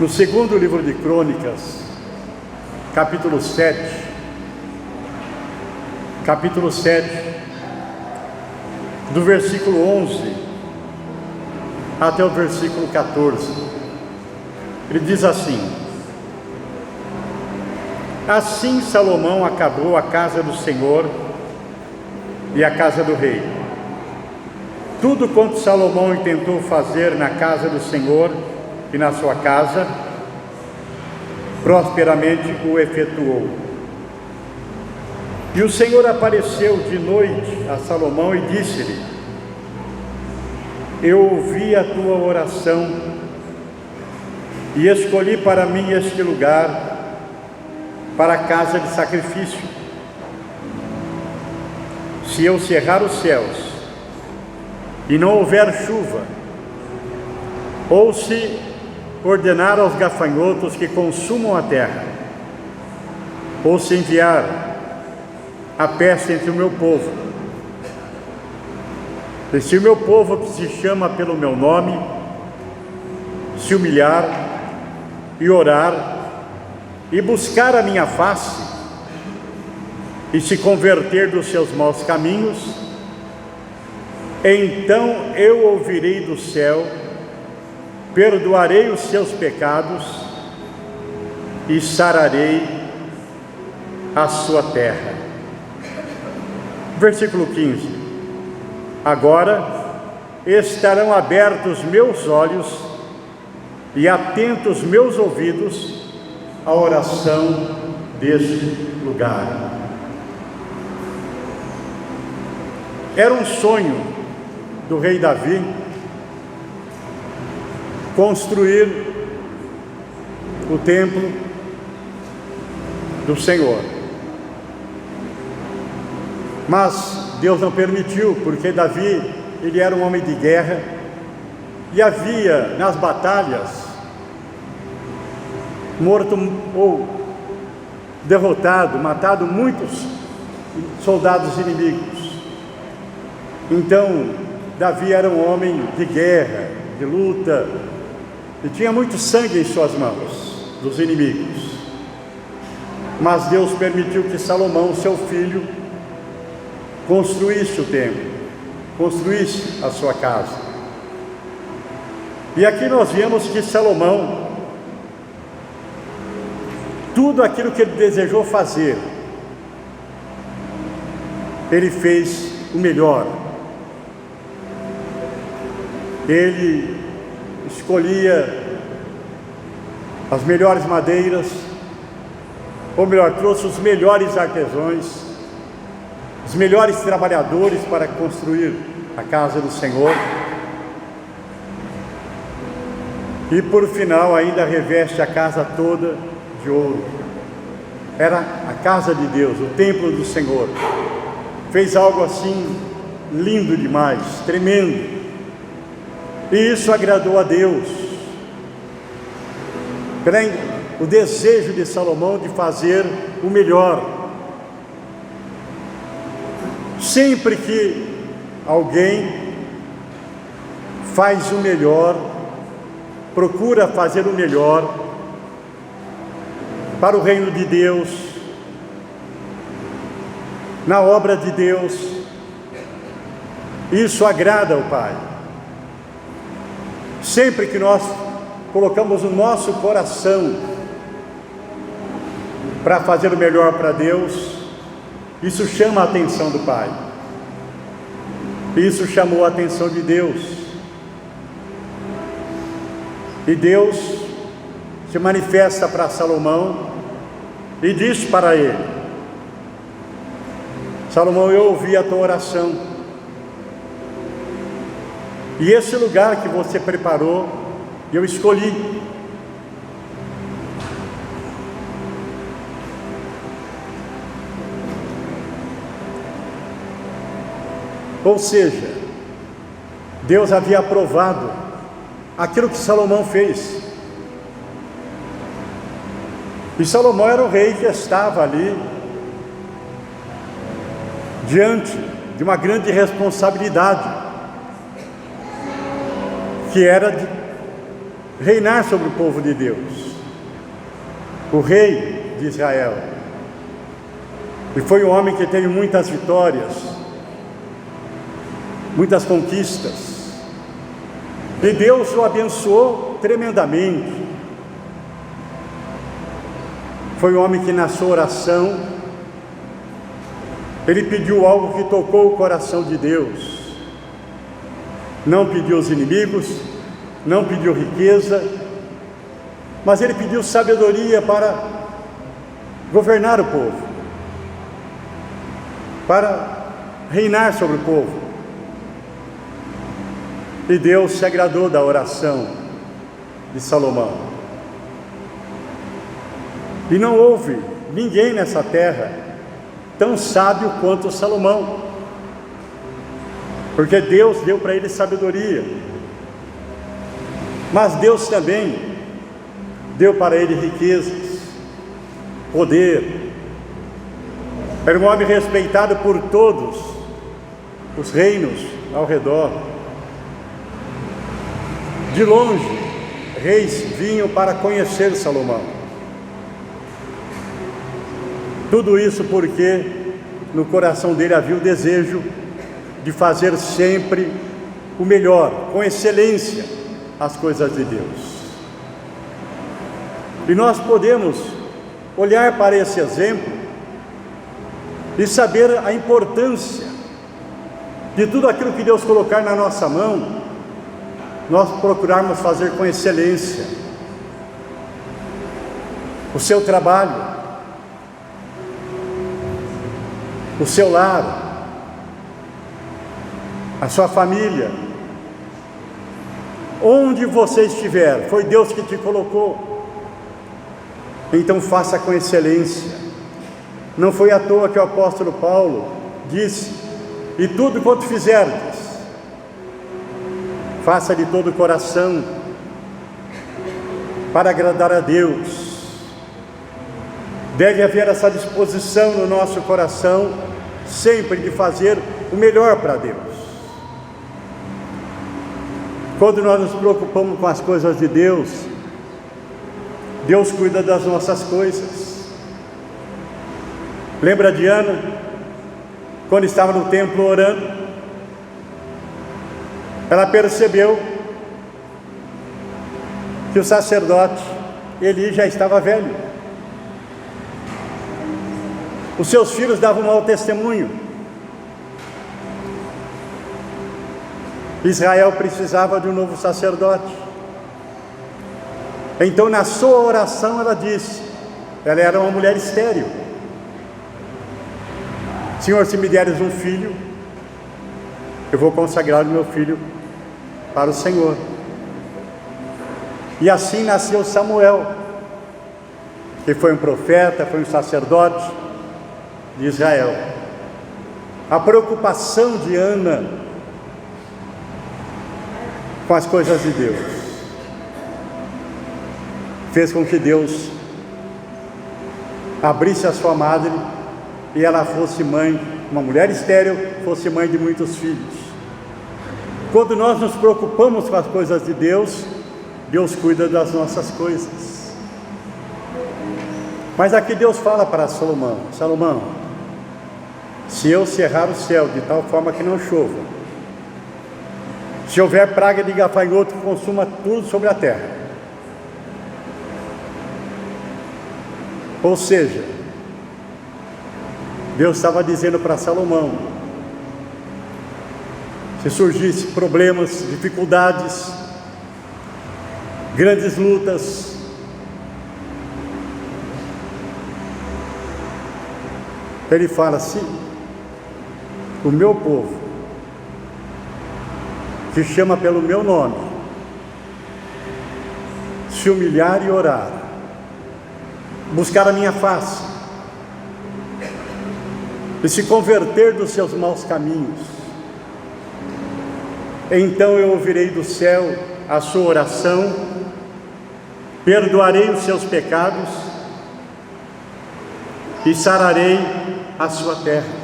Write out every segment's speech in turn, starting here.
No segundo livro de Crônicas, capítulo 7, do versículo 11 até o versículo 14, ele diz assim: Assim Salomão acabou a casa do Senhor e a casa do rei. Tudo quanto Salomão intentou fazer na casa do Senhor e na sua casa, prosperamente o efetuou. E o Senhor apareceu de noite a Salomão e disse-lhe: Eu ouvi a tua oração e escolhi para mim este lugar para a casa de sacrifício. Se eu cerrar os céus e não houver chuva, ou se ordenar aos gafanhotos que consumam a terra, ou se enviar a peste entre o meu povo, e se o meu povo que se chama pelo meu nome se humilhar e orar e buscar a minha face e se converter dos seus maus caminhos, então eu ouvirei do céu, perdoarei os seus pecados e sararei a sua terra. Versículo 15: Agora estarão abertos meus olhos e atentos meus ouvidos à oração deste lugar. Era um sonho do rei Davi construir o templo do Senhor, mas Deus não permitiu, porque Davi, ele era um homem de guerra e havia nas batalhas morto ou derrotado, matado muitos soldados inimigos. Então Davi era um homem de guerra, de luta, e tinha muito sangue em suas mãos dos inimigos. Mas Deus permitiu que Salomão, seu filho, construísse o templo, construísse a sua casa. E aqui nós vemos que Salomão, tudo aquilo que ele desejou fazer, ele fez o melhor. Ele escolhia as melhores madeiras, ou melhor, trouxe os melhores artesãos, os melhores trabalhadores para construir a casa do Senhor. E por final ainda reveste a casa toda de ouro. Era a casa de Deus, o templo do Senhor. Fez algo assim lindo demais, tremendo. E isso agradou a Deus. Porém, o desejo de Salomão de fazer o melhor. Sempre que alguém faz o melhor, procura fazer o melhor para o reino de Deus, na obra de Deus, isso agrada ao Pai. Sempre que nós colocamos o nosso coração para fazer o melhor para Deus, isso chama a atenção do Pai. Isso chamou a atenção de Deus. E Deus se manifesta para Salomão e diz para ele: Salomão, eu ouvi a tua oração. E esse lugar que você preparou, eu escolhi. Ou seja, Deus havia aprovado aquilo que Salomão fez. E Salomão era o rei que estava ali diante de uma grande responsabilidade, que era de reinar sobre o povo de Deus, o rei de Israel. E foi um homem que teve muitas vitórias, muitas conquistas, e Deus o abençoou tremendamente. Foi um homem que na sua oração, ele pediu algo que tocou o coração de Deus. Não pediu os inimigos, não pediu riqueza, mas ele pediu sabedoria para governar o povo, para reinar sobre o povo. E Deus se agradou da oração de Salomão. E não houve ninguém nessa terra tão sábio quanto Salomão, porque Deus deu para ele sabedoria, mas Deus também deu para ele riquezas, poder. Era um homem respeitado por todos os reinos ao redor. De longe, reis vinham para conhecer Salomão. Tudo isso porque no coração dele havia o desejo de fazer sempre o melhor, com excelência, as coisas de Deus. E nós podemos olhar para esse exemplo e saber a importância de tudo aquilo que Deus colocar na nossa mão, nós procurarmos fazer com excelência. O seu trabalho, o seu lar, a sua família, onde você estiver, foi Deus que te colocou, então faça com excelência. Não foi à toa que o apóstolo Paulo disse: e tudo quanto fizerdes, faça de todo o coração, para agradar a Deus. Deve haver essa disposição no nosso coração, sempre de fazer o melhor para Deus. Quando nós nos preocupamos com as coisas de Deus, Deus cuida das nossas coisas. Lembra de Ana, quando estava no templo orando? Ela percebeu que o sacerdote Eli já estava velho. Os seus filhos davam mau testemunho. Israel precisava de um novo sacerdote. Então, na sua oração, ela disse, ela era uma mulher estéril: Senhor, se me deres um filho, eu vou consagrar o meu filho para o Senhor. E assim nasceu Samuel, que foi um profeta, foi um sacerdote de Israel. A preocupação de Ana com as coisas de Deus fez com que Deus abrisse a sua madre e ela fosse mãe, uma mulher estéril, fosse mãe de muitos filhos. Quando nós nos preocupamos com as coisas de Deus, Deus cuida das nossas coisas. Mas aqui Deus fala para Salomão: Salomão, se eu cerrar o céu de tal forma que não chova, se houver praga de gafanhoto que consuma tudo sobre a terra, ou seja, Deus estava dizendo para Salomão, se surgisse problemas, dificuldades, grandes lutas, ele fala assim: o meu povo, que chama pelo meu nome, se humilhar e orar, buscar a minha face e se converter dos seus maus caminhos, então eu ouvirei do céu a sua oração, perdoarei os seus pecados e sararei a sua terra.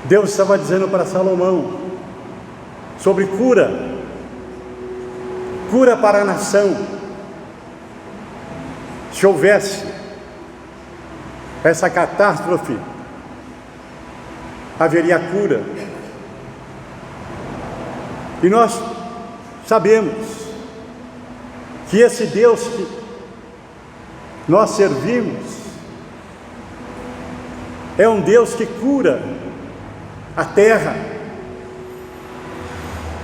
Deus estava dizendo para Salomão sobre cura, cura para a nação. Se houvesse essa catástrofe, haveria cura. E nós sabemos que esse Deus que nós servimos é um Deus que cura a terra,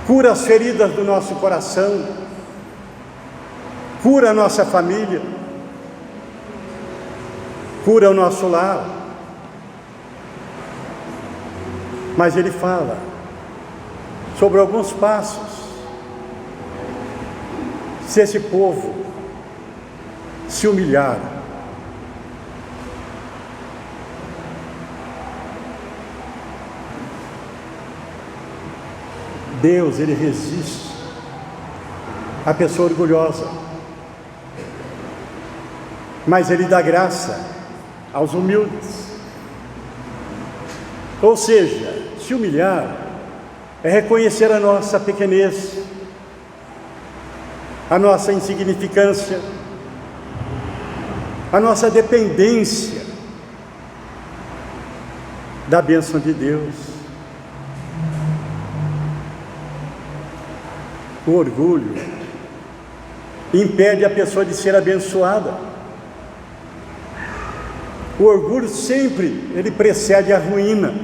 cura as feridas do nosso coração, cura a nossa família, cura o nosso lar. Mas ele fala sobre alguns passos. Se esse povo se humilhar, Deus, ele resiste à pessoa orgulhosa, mas ele dá graça aos humildes. Ou seja, se humilhar é reconhecer a nossa pequenez, a nossa insignificância, a nossa dependência da bênção de Deus. O orgulho impede a pessoa de ser abençoada. O orgulho sempre, ele precede a ruína.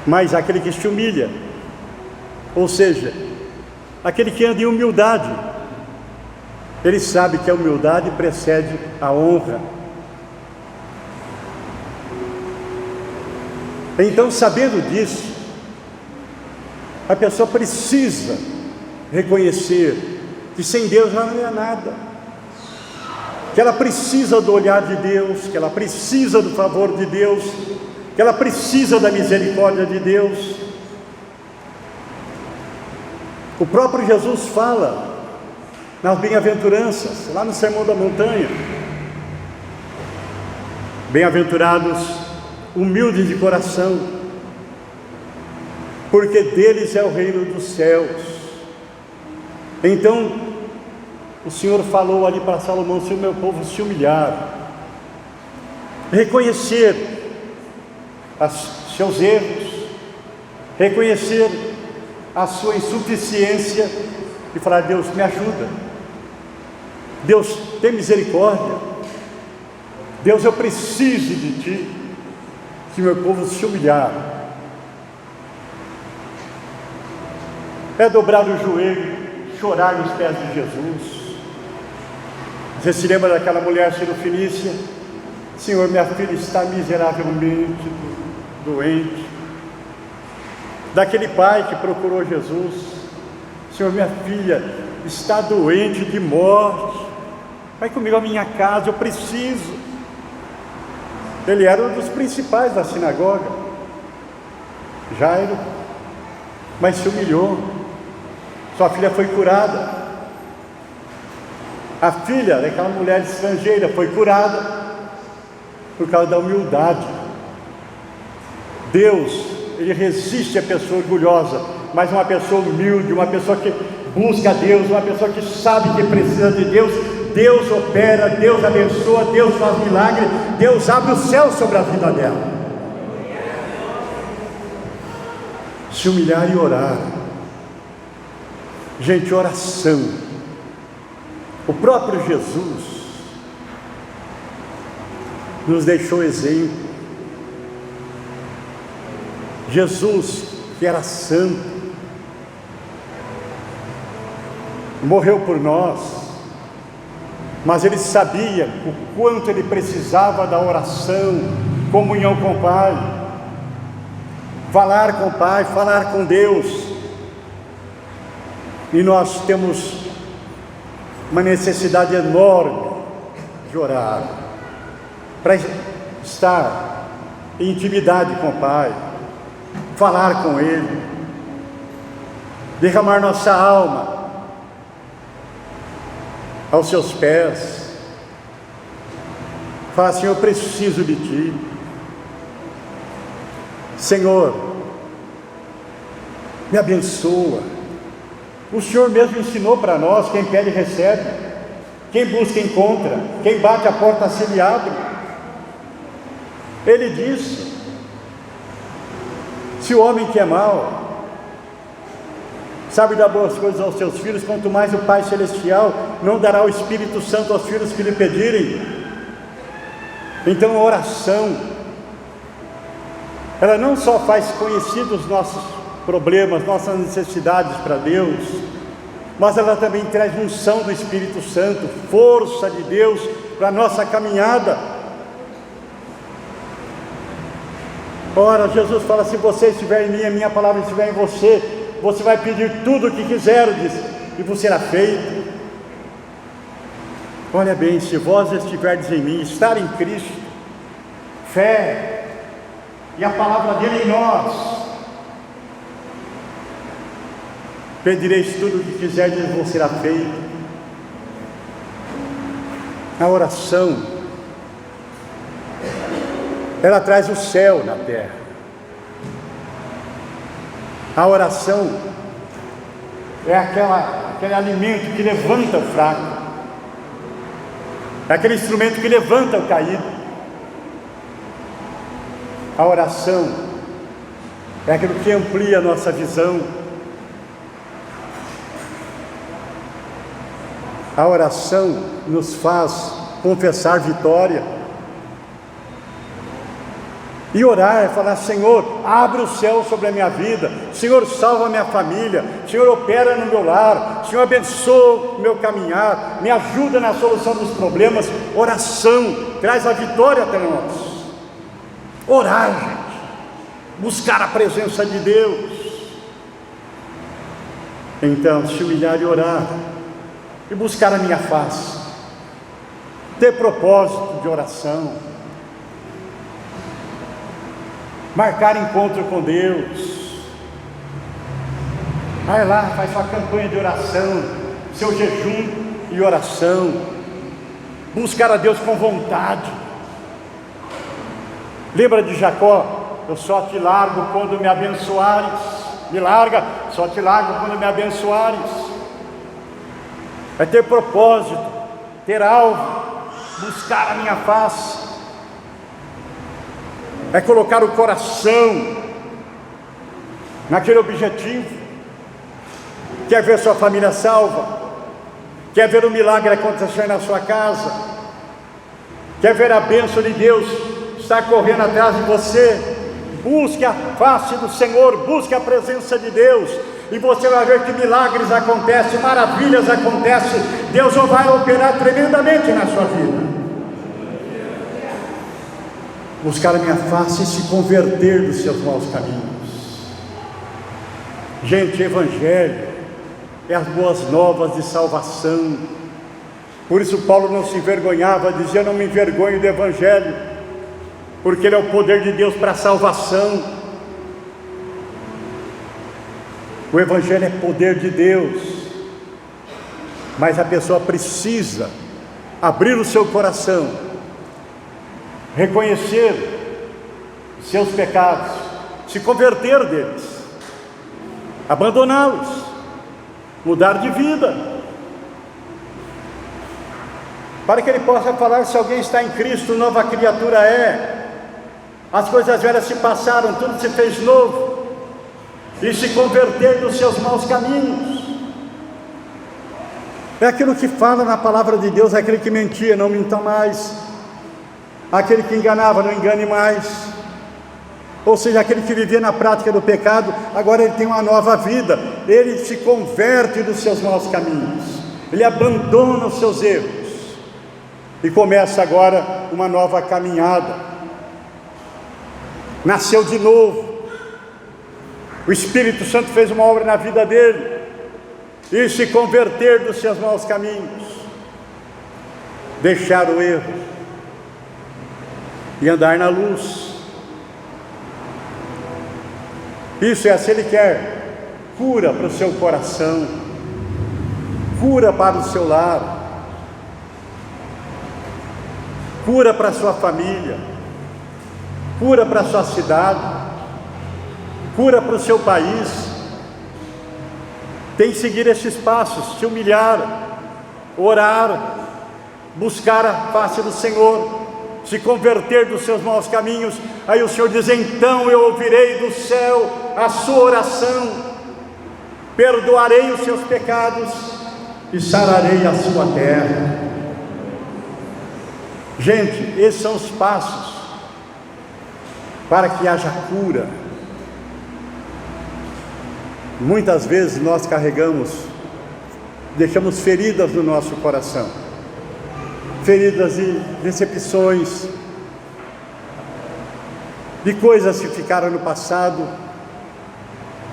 Mas aquele que se humilha, ou seja, aquele que anda em humildade, ele sabe que a humildade precede a honra. Então, sabendo disso, a pessoa precisa reconhecer que sem Deus ela não é nada, que ela precisa do olhar de Deus, que ela precisa do favor de Deus, que ela precisa da misericórdia de Deus. O próprio Jesus fala nas bem-aventuranças, lá no Sermão da Montanha: bem-aventurados humildes de coração, porque deles é o reino dos céus. Então, o Senhor falou ali para Salomão: se o meu povo se humilhar, reconhecer seus erros, reconhecer a sua insuficiência e falar: Deus, me ajuda, Deus, tem misericórdia, Deus, eu preciso de Ti. Se meu povo se humilhar, é dobrar o joelho, chorar nos pés de Jesus. Você se lembra daquela mulher cirofenícia? Senhor, minha filha está miseravelmente doente. Daquele pai que procurou Jesus: Senhor, minha filha está doente de morte, vai comigo à minha casa, eu preciso. Ele era um dos principais da sinagoga, Jairo, mas se humilhou. Sua filha foi curada. A filha daquela mulher estrangeira foi curada por causa da humildade. Deus, ele resiste à pessoa orgulhosa, mas uma pessoa humilde, uma pessoa que busca Deus, uma pessoa que sabe que precisa de Deus, Deus opera, Deus abençoa, Deus faz milagre, Deus abre o céu sobre a vida dela. Se humilhar e orar. Gente, oração. O próprio Jesus nos deixou exemplo. Jesus, que era santo, morreu por nós, mas ele sabia o quanto ele precisava da oração, comunhão com o Pai, falar com o Pai, falar com Deus. E nós temos uma necessidade enorme de orar, para estar em intimidade com o Pai, falar com Ele, derramar nossa alma aos seus pés, falar: Senhor, eu preciso de Ti. Senhor, me abençoa. O Senhor mesmo ensinou para nós: quem pede recebe, quem busca encontra, quem bate a porta se lhe abre. Ele disse: se o homem que é mau sabe dar boas coisas aos seus filhos, quanto mais o Pai Celestial não dará o Espírito Santo aos filhos que lhe pedirem. Então a oração, ela não só faz conhecidos os nossos problemas, nossas necessidades para Deus, mas ela também traz unção do Espírito Santo, força de Deus para a nossa caminhada. Ora, Jesus fala: se você estiver em mim, a minha palavra estiver em você, você vai pedir tudo o que quiserdes, e vos será feito. Olha bem, se vós estiverdes em mim, estar em Cristo, fé, e a palavra dele em nós, pedireis tudo o que quiserdes e vos será feito. A oração, ela traz o céu na terra. A oração é aquele alimento que levanta o fraco, é aquele instrumento que levanta o caído. A oração é aquilo que amplia a nossa visão. A oração nos faz confessar vitória. E orar é falar: Senhor, abre o céu sobre a minha vida, Senhor, salva a minha família, Senhor, opera no meu lar, Senhor, abençoa o meu caminhar, me ajuda na solução dos problemas. Oração traz a vitória até nós. Orar, gente, buscar a presença de Deus. Então, se humilhar e orar, e buscar a minha face, ter propósito de oração, marcar encontro com Deus. Vai lá, faz sua campanha de oração, seu jejum e oração, buscar a Deus com vontade. Lembra de Jacó: eu só te largo quando me abençoares. Me larga, só te largo quando me abençoares. É ter propósito, ter alvo, buscar a minha face, é colocar o coração naquele objetivo. Quer ver sua família salva? Quer ver o milagre acontecer na sua casa? Quer ver a bênção de Deus estar correndo atrás de você? Busque a face do Senhor, busque a presença de Deus, e você vai ver que milagres acontecem, maravilhas acontecem. Deus vai operar tremendamente na sua vida. Buscar a minha face e se converter dos seus maus caminhos. Gente, Evangelho é as boas novas de salvação. Por isso Paulo não se envergonhava, dizia: não me envergonho do Evangelho, porque ele é o poder de Deus para a salvação. O Evangelho é poder de Deus, mas a pessoa precisa abrir o seu coração, reconhecer os seus pecados, se converter deles, abandoná-los, mudar de vida, para que ele possa falar: se alguém está em Cristo, nova criatura é, as coisas velhas se passaram, tudo se fez novo, e se converter dos seus maus caminhos. É aquilo que fala na palavra de Deus: aquele que mentia, não minta mais; aquele que enganava, não engane mais. Ou seja, aquele que vivia na prática do pecado, agora ele tem uma nova vida, ele se converte dos seus maus caminhos, ele abandona os seus erros, e começa agora uma nova caminhada. Nasceu de novo, o Espírito Santo fez uma obra na vida dele, e se converter dos seus maus caminhos, deixar o erro e andar na luz. Isso é, se ele quer cura para o seu coração, cura para o seu lar, cura para a sua família, cura para a sua cidade, cura para o seu país, tem que seguir esses passos: se humilhar, orar, buscar a face do Senhor, se converter dos seus maus caminhos. Aí o Senhor diz: então eu ouvirei do céu a sua oração, perdoarei os seus pecados e sararei a sua terra. Gente, esses são os passos para que haja cura. Muitas vezes nós deixamos feridas no nosso coração, feridas de decepções, de coisas que ficaram no passado,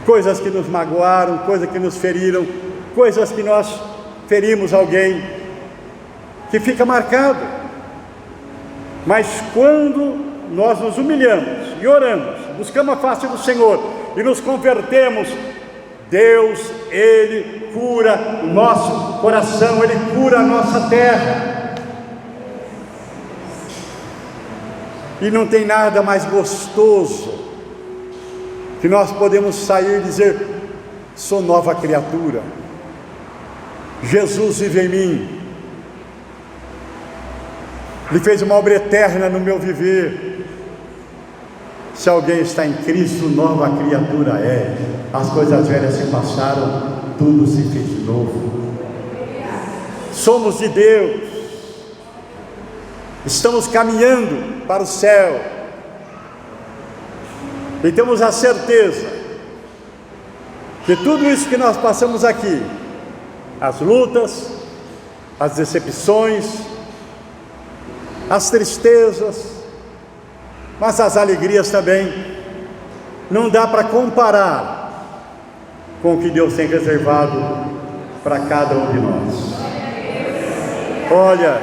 coisas que nos magoaram, coisas que nos feriram, coisas que nós ferimos alguém, que fica marcado. Mas quando nós nos humilhamos e oramos, buscamos a face do Senhor e nos convertemos, Deus, Ele cura o nosso coração, Ele cura a nossa terra. E não tem nada mais gostoso que nós podemos sair e dizer: sou nova criatura, Jesus vive em mim, Ele fez uma obra eterna no meu viver. Se alguém está em Cristo, nova criatura é. As coisas velhas se passaram, tudo se fez de novo. Somos de Deus, estamos caminhando para o céu, e temos a certeza que tudo isso que nós passamos aqui, as lutas, as decepções, as tristezas, mas as alegrias também, não dá para comparar com o que Deus tem reservado para cada um de nós. Olha,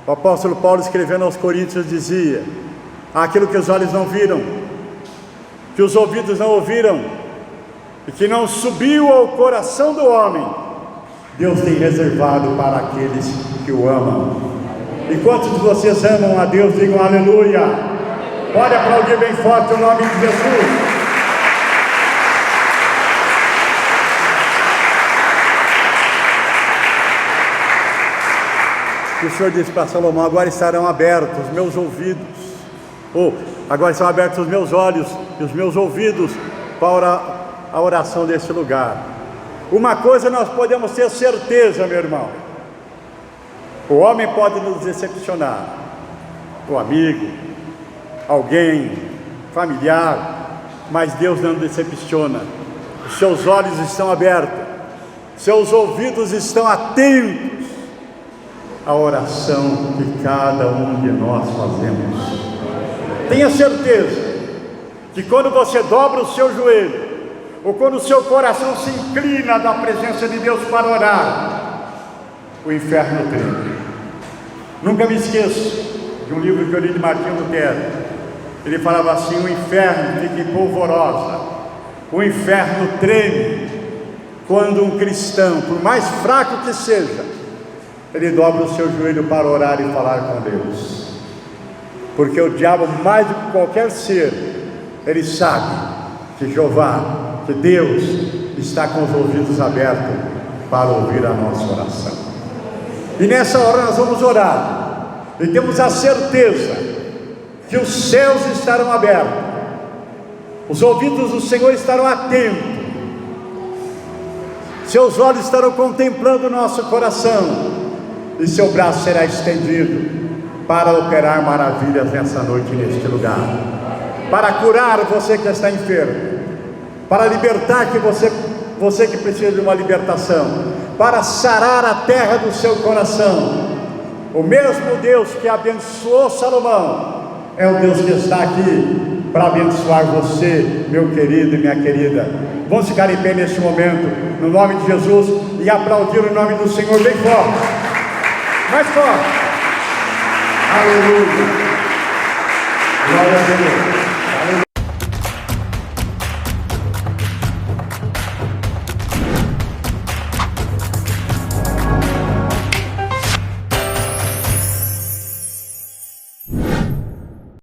o apóstolo Paulo, escrevendo aos Coríntios, dizia: aquilo que os olhos não viram, que os ouvidos não ouviram, e que não subiu ao coração do homem, Deus tem reservado para aqueles que o amam. E quantos de vocês amam a Deus, digam aleluia. Pode aplaudir bem forte o nome de Jesus. E o Senhor disse para Salomão: agora estarão abertos os meus ouvidos, agora estão abertos os meus olhos e os meus ouvidos para a oração desse lugar. Uma coisa nós podemos ter certeza, meu irmão: o homem pode nos decepcionar, o amigo, alguém, familiar, mas Deus não decepciona. Os seus olhos estão abertos, seus ouvidos estão atentos à oração que cada um de nós fazemos. Tenha certeza que quando você dobra o seu joelho, ou quando o seu coração se inclina da presença de Deus para orar, o inferno treme. Nunca me esqueço de um livro que eu li de Martinho Lutero. Ele falava assim: o inferno fica em polvorosa, o inferno treme quando um cristão, por mais fraco que seja, ele dobra o seu joelho para orar e falar com Deus. Porque o diabo, mais do que qualquer ser, ele sabe que Jeová, que Deus está com os ouvidos abertos para ouvir a nossa oração. E nessa hora nós vamos orar, e temos a certeza que os céus estarão abertos, os ouvidos do Senhor estarão atentos, seus olhos estarão contemplando o nosso coração, e seu braço será estendido para operar maravilhas nessa noite, neste lugar, para curar você que está enfermo, para libertar você que precisa de uma libertação, para sarar a terra do seu coração. O mesmo Deus que abençoou Salomão é o Deus que está aqui para abençoar você, meu querido e minha querida. Vamos ficar em pé neste momento, no nome de Jesus, e aplaudir o nome do Senhor bem forte, mais forte. Aleluia, glória a Deus.